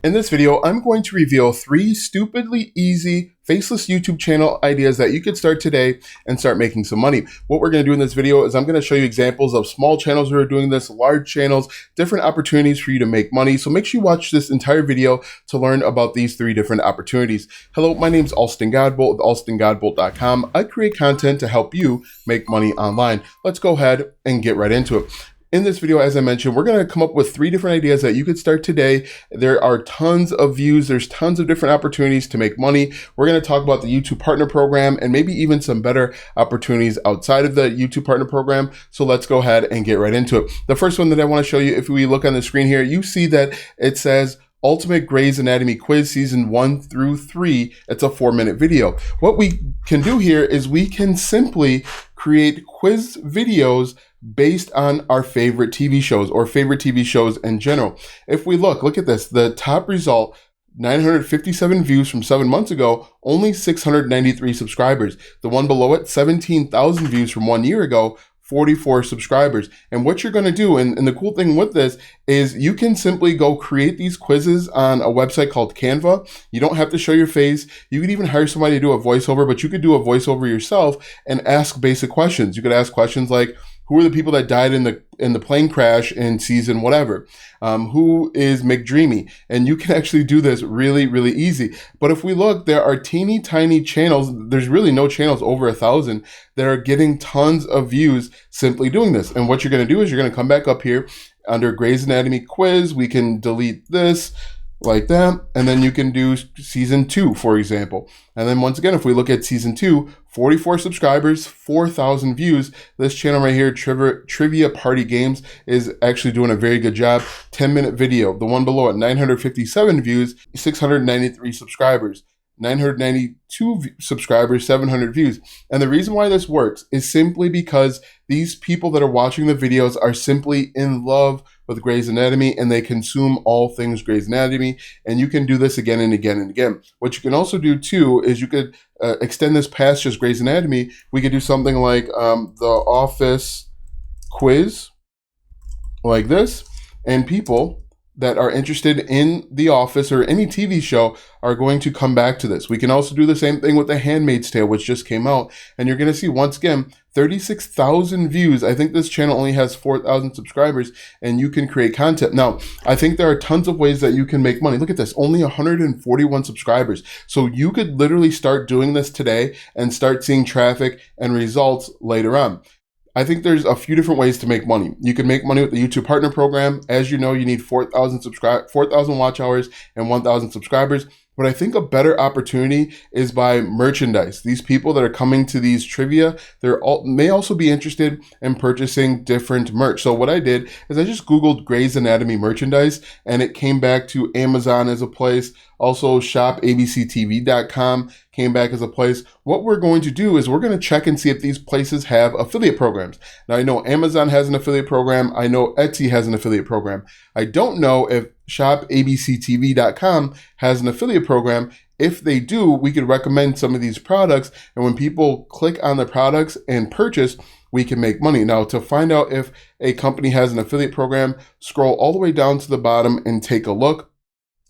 In this video, I'm going to reveal 3 stupidly easy faceless YouTube channel ideas that you could start today and start making some money. What we're going to do in this video is I'm going to show you examples of small channels who are doing this, large channels, different opportunities for you to make money. So make sure you watch this entire video to learn about these 3 different opportunities. Hello, my name is Alston Godbolt with alstongodbolt.com. I create content to help you make money online. Let's go ahead and get right into it. In this video, as I mentioned, we're going to come up with 3 different ideas that you could start today. There are tons of views. There's tons of different opportunities to make money. We're going to talk about the YouTube Partner Program and maybe even some better opportunities outside of the YouTube Partner Program. So let's go ahead and get right into it. The first one that I want to show you, if we look on the screen here, you see that it says Ultimate Grey's Anatomy Quiz Season 1 through 3. It's a 4-minute video. What we can do here is we can simply create quiz videos based on our favorite TV shows or favorite TV shows in general. If we look at this, the top result, 957 views from 7 months ago, only 693 subscribers. The one below it, 17,000 views from 1 year ago, 44 subscribers. And what you're going to do, and the cool thing with this is you can simply go create these quizzes on a website called Canva. You don't have to show your face. You could even hire somebody to do a voiceover, but you could do a voiceover yourself and ask basic questions. You could ask questions like, who are the people that died in the plane crash in season whatever? Who is McDreamy? And you can actually do this really, really easy. But if we look, there are teeny tiny channels. There's really no channels over 1,000 that are getting tons of views simply doing this. And what you're going to do is you're going to come back up here under Grey's Anatomy Quiz. We can delete this like that, and then you can do season 2, for example. And then once again, if we look at season 2, 44 subscribers, 4,000 views. This channel right here, Trivia Party Games, is actually doing a very good job. 10-minute video. The one below it, 957 views, 693 subscribers. 992 subscribers, 700 views. And the reason why this works is simply because these people that are watching the videos are simply in love with Grey's Anatomy and they consume all things Grey's Anatomy. And you can do this again and again and again. What you can also do too is you could extend this past just Grey's Anatomy. We could do something like the Office quiz like this, and people that are interested in The Office or any TV show are going to come back to this. We can also do the same thing with The Handmaid's Tale, which just came out. And you're going to see, once again, 36,000 views. I think this channel only has 4,000 subscribers, and you can create content. Now, I think there are tons of ways that you can make money. Look at this, only 141 subscribers. So you could literally start doing this today and start seeing traffic and results later on. I think there's a few different ways to make money. You can make money with the YouTube Partner Program. As you know, you need 4,000 watch hours and 1,000 subscribers. But I think a better opportunity is by merchandise. These people that are coming to these trivia, may also be interested in purchasing different merch. So what I did is I just Googled Grey's Anatomy merchandise, and it came back to Amazon as a place. Also, shopabctv.com came back as a place. What we're going to do is we're going to check and see if these places have affiliate programs. Now, I know Amazon has an affiliate program. I know Etsy has an affiliate program. I don't know if shopabctv.com has an affiliate program. If they do, we could recommend some of these products. And when people click on the products and purchase, we can make money. Now, to find out if a company has an affiliate program, scroll all the way down to the bottom and take a look.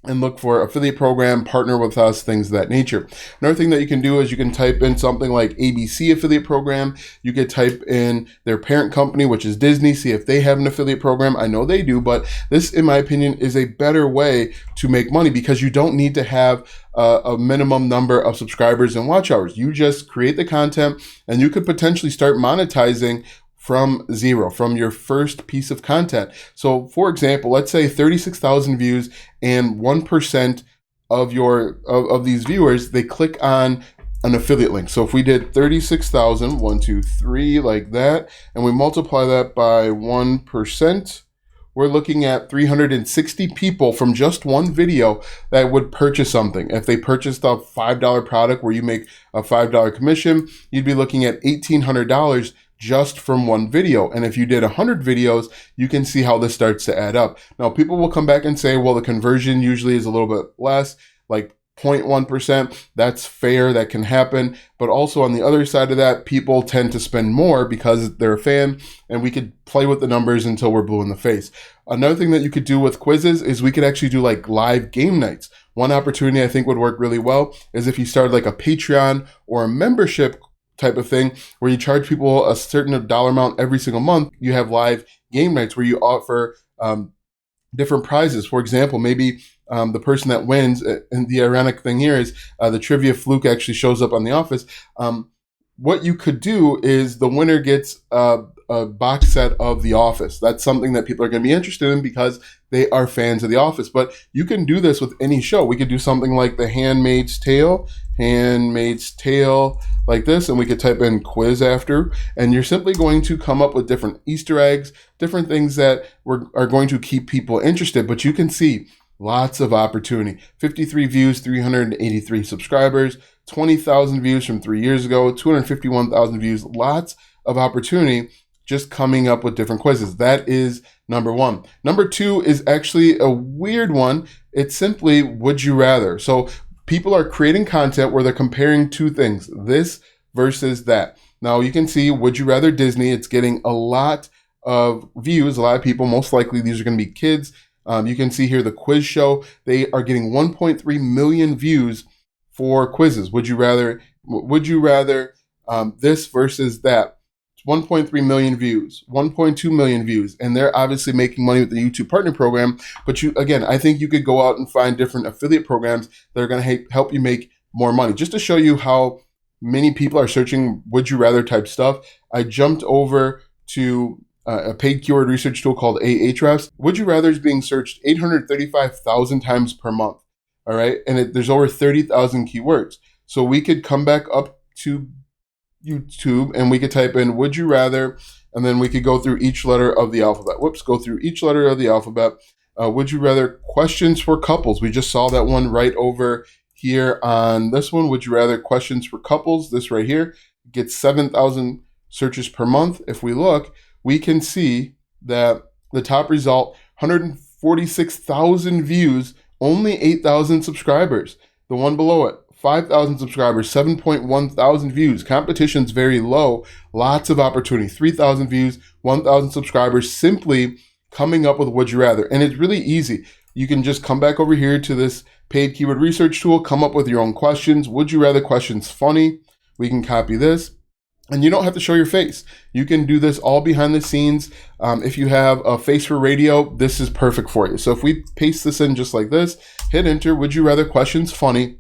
And look for affiliate program, partner with us, things of that nature. Another thing that you can do is you can type in something like ABC affiliate program. You could type in their parent company, which is Disney, see if they have an affiliate program. I know they do, but this, in my opinion, is a better way to make money because you don't need to have a minimum number of subscribers and watch hours. You just create the content and you could potentially start monetizing from zero, from your first piece of content. So for example, let's say 36,000 views and 1% of these viewers, they click on an affiliate link. So if we did 36,000, 1, 2, 3, like that, and we multiply that by 1%, we're looking at 360 people from just one video that would purchase something. If they purchased a $5 product where you make a $5 commission, you'd be looking at $1,800 just from one video. And if you did 100 videos, you can see how this starts to add up. Now, people will come back and say, well, the conversion usually is a little bit less, like 0.1%. That's fair. That can happen. But also on the other side of that, people tend to spend more because they're a fan, and we could play with the numbers until we're blue in the face. Another thing that you could do with quizzes is we could actually do like live game nights. One opportunity I think would work really well is if you started like a Patreon or a membership type of thing where you charge people a certain dollar amount every single month. You have live game nights where you offer different prizes. For example, maybe the person that wins, and the ironic thing here is the trivia fluke actually shows up on The Office. What you could do is the winner gets a box set of The Office. That's something that people are going to be interested in because they are fans of The Office. But you can do this with any show. We could do something like The Handmaid's Tale, like this, and we could type in quiz after, and you're simply going to come up with different Easter eggs, different things that are going to keep people interested. But you can see lots of opportunity. 53 views, 383 subscribers, 20,000 views from 3 years ago, 251,000 views, lots of opportunity just coming up with different quizzes. That is number one. Number two is actually a weird one. It's simply, would you rather? So people are creating content where they're comparing two things, this versus that. Now you can see, would you rather Disney? It's getting a lot of views. A lot of people, most likely these are going to be kids. You can see here the quiz show. They are getting 1.3 million views for quizzes. Would you rather this versus that? 1.3 million views, 1.2 million views, and they're obviously making money with the YouTube Partner Program. But I think you could go out and find different affiliate programs that are going to help you make more money. Just to show you how many people are searching would you rather type stuff, I jumped over to a paid keyword research tool called Ahrefs. Would you rather is being searched 835,000 times per month. All right, and there's over 30,000 keywords. So we could come back up to YouTube and we could type in would you rather, and then we could go through each letter of the alphabet. Go through each letter of the alphabet. Would you rather questions for couples? We just saw that one right over here on this one. Would you rather questions for couples? This right here gets 7,000 searches per month. If we look, we can see that the top result, 146,000 views, only 8,000 subscribers. The one below it, 5,000 subscribers, 7.1 thousand views. Competition's very low. Lots of opportunity. 3,000 views, 1,000 subscribers, simply coming up with would you rather. And it's really easy. You can just come back over here to this paid keyword research tool, come up with your own questions. Would you rather questions funny? We can copy this. And you don't have to show your face. You can do this all behind the scenes. If you have a face for radio, this is perfect for you. So if we paste this in just like this, hit enter, would you rather questions funny?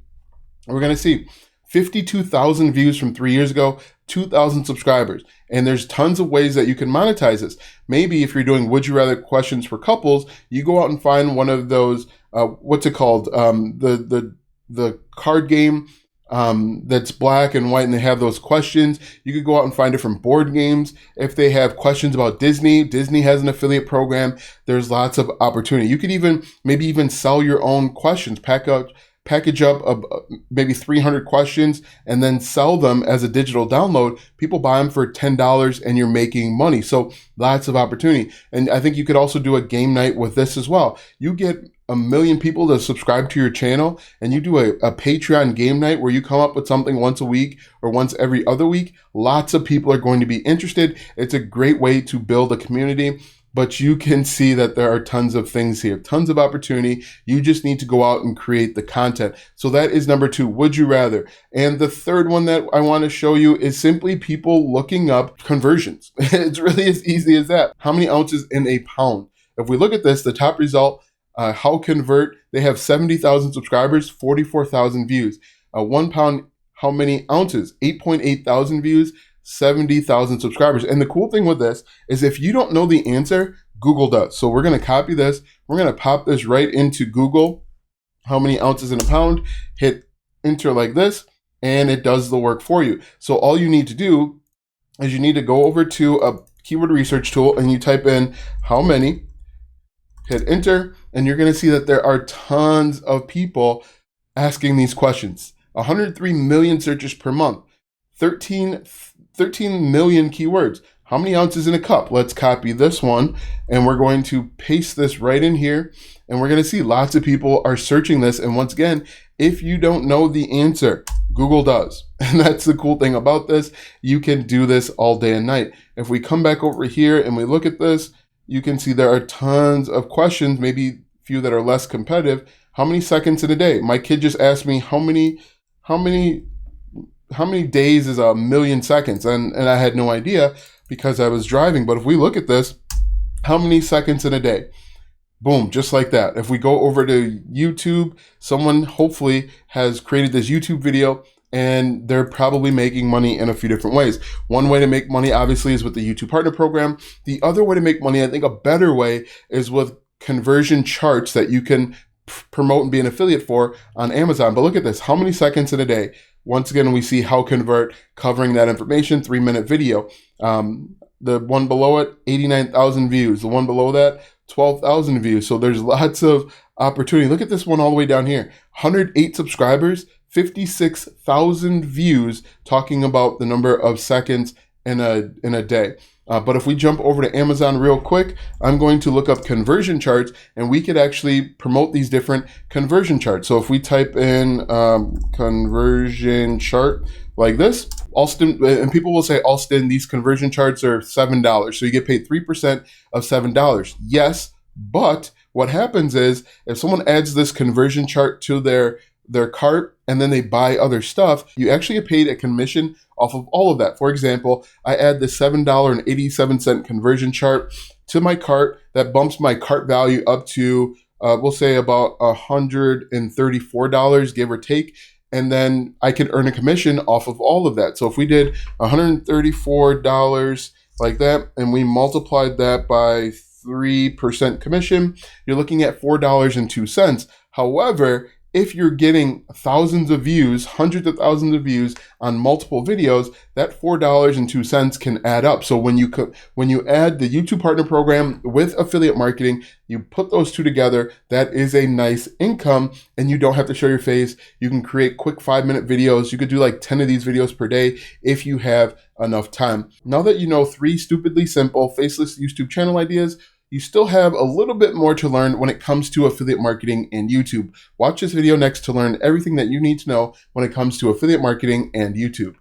We're going to see 52,000 views from 3 years ago, 2,000 subscribers. And there's tons of ways that you can monetize this. Maybe if you're doing would you rather questions for couples, you go out and find one of those, what's it called? The card game that's black and white and they have those questions. You could go out and find different board games. If they have questions about Disney, Disney has an affiliate program. There's lots of opportunity. You could maybe even sell your own questions, package up maybe 300 questions and then sell them as a digital download. People buy them for $10 and you're making money. So lots of opportunity. And I think you could also do a game night with this as well. You get 1 million people to subscribe to your channel and you do a Patreon game night where you come up with something once a week or once every other week. Lots of people are going to be interested. It's a great way to build a community. But you can see that there are tons of things here, tons of opportunity. You just need to go out and create the content. So that is number two, would you rather? And the third one that I want to show you is simply people looking up conversions. It's really as easy as that. How many ounces in a pound? If we look at this, the top result, how convert, they have 70,000 subscribers, 44,000 views. 1 pound, how many ounces? 8.8 thousand views, 70,000 subscribers. And the cool thing with this is if you don't know the answer, Google does. So we're going to copy this. We're going to pop this right into Google. How many ounces in a pound? Hit enter like this, and it does the work for you. So all you need to do is you need to go over to a keyword research tool and you type in how many, hit enter, and you're going to see that there are tons of people asking these questions. 103 million searches per month. 13 million keywords. How many ounces in a cup? Let's copy this one, and we're going to paste this right in here, and we're going to see lots of people are searching this. And once again, if you don't know the answer, Google does. And that's the cool thing about this. You can do this all day and night. If we come back over here and we look at this, you can see there are tons of questions, maybe a few that are less competitive. How many seconds in a day? My kid just asked me how many days is a million seconds? And I had no idea because I was driving. But if we look at this, how many seconds in a day? Boom, just like that. If we go over to YouTube, someone hopefully has created this YouTube video and they're probably making money in a few different ways. One way to make money, obviously, is with the YouTube Partner Program. The other way to make money, I think a better way, is with conversion charts that you can promote and be an affiliate for on Amazon. But look at this, how many seconds in a day? Once again, we see How Convert covering that information, 3-minute video. The one below it, 89,000 views. The one below that, 12,000 views. So there's lots of opportunity. Look at this one all the way down here. 108 subscribers, 56,000 views, talking about the number of seconds in a day. But if we jump over to Amazon real quick, I'm going to look up conversion charts, and we could actually promote these different conversion charts. So if we type in conversion chart like this, Alston, and people will say, Alston, these conversion charts are $7. So you get paid 3% of $7. Yes, but what happens is if someone adds this conversion chart to their cart and then they buy other stuff, you actually get paid a commission off of all of that. For example, I add the $7.87 conversion chart to my cart. That bumps my cart value up to, we'll say about $134, give or take. And then I can earn a commission off of all of that. So if we did $134 like that, and we multiplied that by 3% commission, you're looking at $4.02. However, if you're getting thousands of views, hundreds of thousands of views on multiple videos, that $4.02 can add up. So when you add the YouTube Partner Program with affiliate marketing, you put those two together, that is a nice income, and you don't have to show your face. You can create quick 5-minute videos. You could do like 10 of these videos per day if you have enough time. Now that you know 3 stupidly simple faceless YouTube channel ideas, you still have a little bit more to learn when it comes to affiliate marketing and YouTube. Watch this video next to learn everything that you need to know when it comes to affiliate marketing and YouTube.